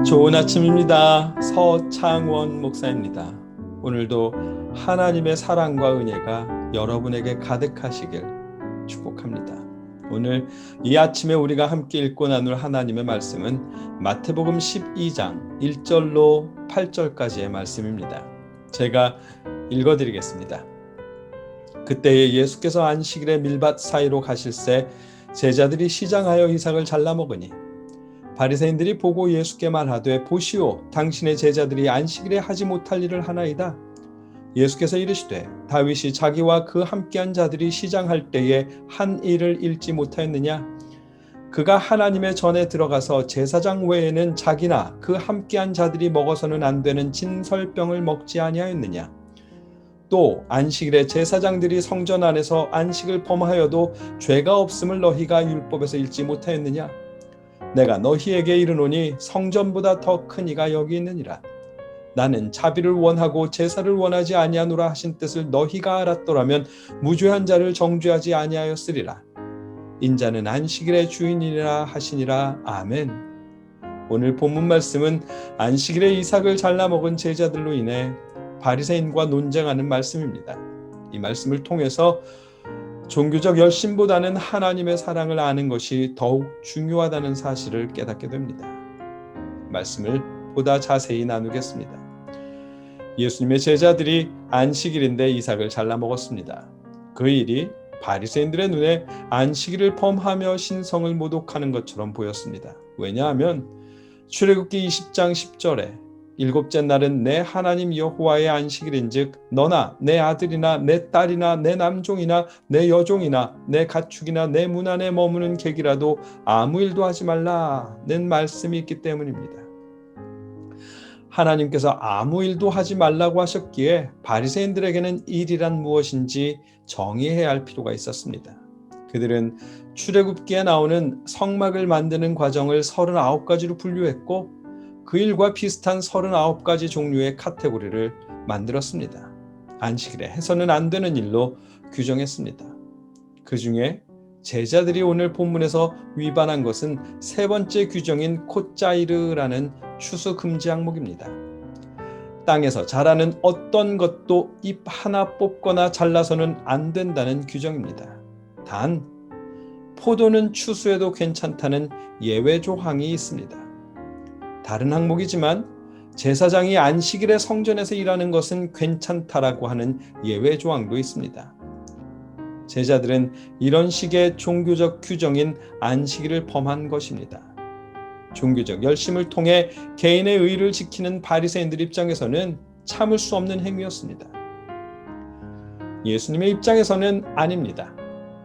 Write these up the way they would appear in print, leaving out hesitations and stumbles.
좋은 아침입니다. 서창원 목사입니다. 오늘도 하나님의 사랑과 은혜가 여러분에게 가득하시길 축복합니다. 오늘 이 아침에 우리가 함께 읽고 나눌 하나님의 말씀은 마태복음 12장 1절로 8절까지의 말씀입니다. 제가 읽어드리겠습니다. 그때에 예수께서 안식일에 밀밭 사이로 가실새 제자들이 시장하여 이삭을 잘라 먹으니 바리새인들이 보고 예수께 말하되 보시오, 당신의 제자들이 안식일에 하지 못할 일을 하나이다. 예수께서 이르시되 다윗이 자기와 그 함께한 자들이 시장할 때에 한 일을 잃지 못하였느냐? 그가 하나님의 전에 들어가서 제사장 외에는 자기나 그 함께한 자들이 먹어서는 안 되는 진설병을 먹지 아니하였느냐? 또 안식일에 제사장들이 성전 안에서 안식을 범하여도 죄가 없음을 너희가 율법에서 읽지 못하였느냐? 내가 너희에게 이르노니 성전보다 더 큰 이가 여기 있느니라. 나는 자비를 원하고 제사를 원하지 아니하노라 하신 뜻을 너희가 알았더라면 무죄한 자를 정죄하지 아니하였으리라. 인자는 안식일의 주인이라 하시니라. 아멘. 오늘 본문 말씀은 안식일에 이삭을 잘라 먹은 제자들로 인해 바리새인과 논쟁하는 말씀입니다. 이 말씀을 통해서 종교적 열심보다는 하나님의 사랑을 아는 것이 더욱 중요하다는 사실을 깨닫게 됩니다. 말씀을 보다 자세히 나누겠습니다. 예수님의 제자들이 안식일인데 이삭을 잘라 먹었습니다. 그 일이 바리새인들의 눈에 안식일을 범하며 신성을 모독하는 것처럼 보였습니다. 왜냐하면 출애굽기 20장 10절에 일곱째 날은 내 하나님 여호와의 안식일인즉 너나 내 아들이나 내 딸이나 내 남종이나 내 여종이나 내 가축이나 내 문 안에 머무는 객이라도 아무 일도 하지 말라는 말씀이 있기 때문입니다. 하나님께서 아무 일도 하지 말라고 하셨기에 바리새인들에게는 일이란 무엇인지 정의해야 할 필요가 있었습니다. 그들은 출애굽기에 나오는 성막을 만드는 과정을 39가지로 분류했고 그 일과 비슷한 39가지 종류의 카테고리를 만들었습니다. 안식일에 해서는 안 되는 일로 규정했습니다. 그 중에 제자들이 오늘 본문에서 위반한 것은 세 번째 규정인 콧자이르라는 추수 금지 항목입니다. 땅에서 자라는 어떤 것도 잎 하나 뽑거나 잘라서는 안 된다는 규정입니다. 단, 포도는 추수해도 괜찮다는 예외 조항이 있습니다. 다른 항목이지만 제사장이 안식일에 성전에서 일하는 것은 괜찮다라고 하는 예외 조항도 있습니다. 제자들은 이런 식의 종교적 규정인 안식일을 범한 것입니다. 종교적 열심을 통해 개인의 의를 지키는 바리새인들 입장에서는 참을 수 없는 행위였습니다. 예수님의 입장에서는 아닙니다.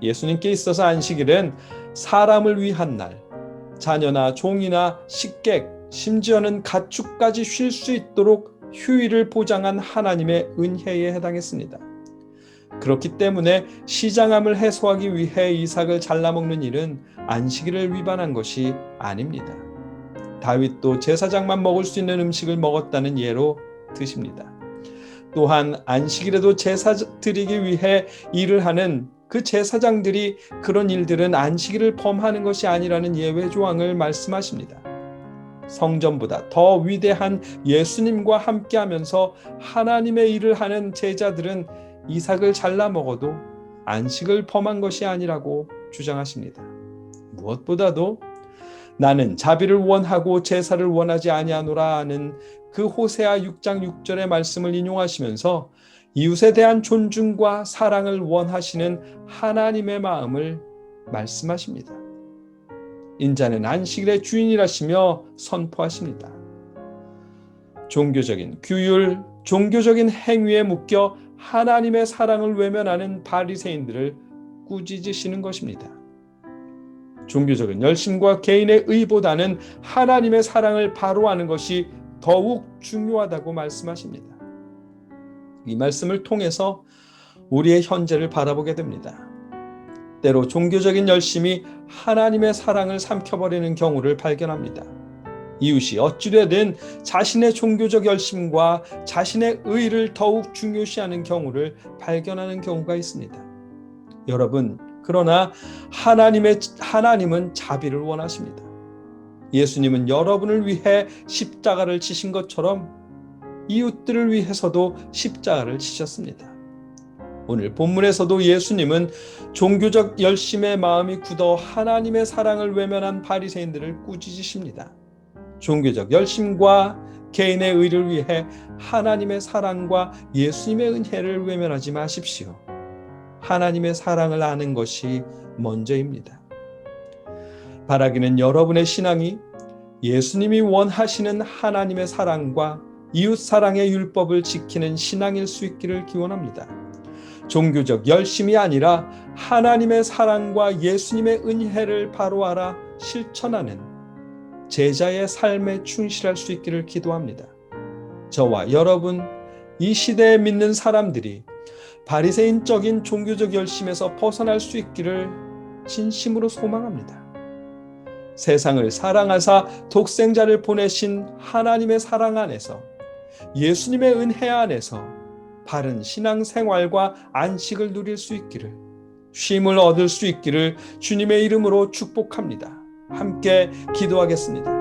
예수님께 있어서 안식일은 사람을 위한 날, 자녀나 종이나 식객, 심지어는 가축까지 쉴 수 있도록 휴일을 보장한 하나님의 은혜에 해당했습니다. 그렇기 때문에 시장함을 해소하기 위해 이삭을 잘라먹는 일은 안식일을 위반한 것이 아닙니다. 다윗도 제사장만 먹을 수 있는 음식을 먹었다는 예로 드십니다. 또한 안식일에도 제사 드리기 위해 일을 하는 그 제사장들이 그런 일들은 안식일을 범하는 것이 아니라는 예외 조항을 말씀하십니다. 성전보다 더 위대한 예수님과 함께하면서 하나님의 일을 하는 제자들은 이삭을 잘라 먹어도 안식을 범한 것이 아니라고 주장하십니다. 무엇보다도 나는 자비를 원하고 제사를 원하지 아니하노라 하는 그 호세아 6장 6절의 말씀을 인용하시면서 이웃에 대한 존중과 사랑을 원하시는 하나님의 마음을 말씀하십니다. 인자는 안식일의 주인이라시며 선포하십니다. 종교적인 규율, 종교적인 행위에 묶여 하나님의 사랑을 외면하는 바리새인들을 꾸짖으시는 것입니다. 종교적인 열심과 개인의 의보다는 하나님의 사랑을 바로 아는 것이 더욱 중요하다고 말씀하십니다. 이 말씀을 통해서 우리의 현재를 바라보게 됩니다. 때로 종교적인 열심이 하나님의 사랑을 삼켜버리는 경우를 발견합니다. 이웃이 어찌되든 자신의 종교적 열심과 자신의 의를 더욱 중요시하는 경우를 발견하는 경우가 있습니다. 여러분, 그러나 하나님은 자비를 원하십니다. 예수님은 여러분을 위해 십자가를 지신 것처럼 이웃들을 위해서도 십자가를 지셨습니다. 오늘 본문에서도 예수님은 종교적 열심의 마음이 굳어 하나님의 사랑을 외면한 바리새인들을 꾸짖으십니다. 종교적 열심과 개인의 의를 위해 하나님의 사랑과 예수님의 은혜를 외면하지 마십시오. 하나님의 사랑을 아는 것이 먼저입니다. 바라기는 여러분의 신앙이 예수님이 원하시는 하나님의 사랑과 이웃 사랑의 율법을 지키는 신앙일 수 있기를 기원합니다. 종교적 열심이 아니라 하나님의 사랑과 예수님의 은혜를 바로 알아 실천하는 제자의 삶에 충실할 수 있기를 기도합니다. 저와 여러분, 이 시대에 믿는 사람들이 바리새인적인 종교적 열심에서 벗어날 수 있기를 진심으로 소망합니다. 세상을 사랑하사 독생자를 보내신 하나님의 사랑 안에서, 예수님의 은혜 안에서 바른 신앙생활과 안식을 누릴 수 있기를, 쉼을 얻을 수 있기를 주님의 이름으로 축복합니다. 함께 기도하겠습니다.